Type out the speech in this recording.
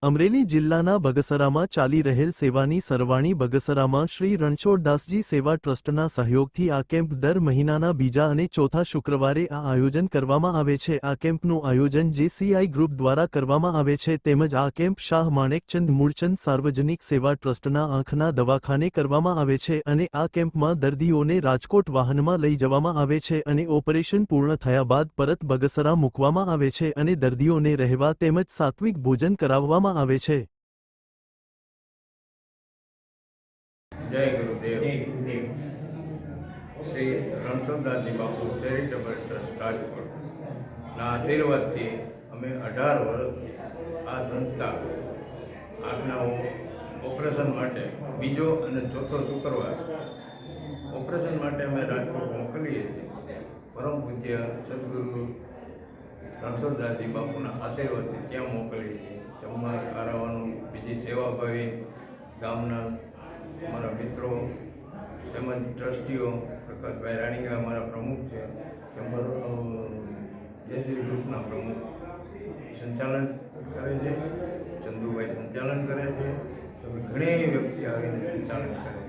અમરેલી જિલ્લાના બગસરામાં ચાલી રહેલ સેવાની સરવાણી બગસરામાં શ્રી રણછોડદાસજી સેવા ટ્રસ્ટના સહયોગથી આ કેમ્પ દર મહિનાના બીજા અને ચોથા શુક્રવારે આ આયોજન કરવામાં આવે છે। આ કેમ્પનું આયોજન જેસીઆઈ ગ્રુપ દ્વારા કરવામાં આવે છે તેમજ આ કેમ્પ શાહ માણેકચંદ મૂળચંદ સાર્વજનિક સેવા ટ્રસ્ટના આંખના દવાખાને કરવામાં આવે છે અને આ કેમ્પમાં દર્દીઓને રાજકોટ વાહનમાં લઈ જવામાં આવે છે અને ઓપરેશન પૂર્ણ થયા બાદ પરત બગસરા મૂકવામાં આવે છે અને દર્દીઓને રહેવા તેમજ સાત્વિક ભોજન કરાવવામાં આવે છે। જય ગુરુદેવ। શ્રી રણછોડદાસજી બાપુ ચેરિટેબલ ટ્રસ્ટ રાજકોટના આશીર્વાદથી અમે 18 વર્ષ આ સંસ્થા આંખના ઓપરેશન માટે બીજો અને ચોથો શુક્રવાર ઓપરેશન માટે અમે રાજકોટ મોકલીએ છીએ। પરમ પૂજ્ય સદગુરુ રણછોડદાસજી બાપુના આશીર્વાદથી ત્યાં મોકલીએ છીએ। જમવા કરાવવાનું, બીજી સેવાભાવી ગામના અમારા મિત્રો તેમજ ટ્રસ્ટીઓ પ્રકાશભાઈ રાણીગા અમારા પ્રમુખ છે, જેસી ગ્રુપના પ્રમુખ સંચાલન કરે છે, ચંદુભાઈ સંચાલન કરે છે, ઘણી વ્યક્તિ આવીને સંચાલન કરે છે।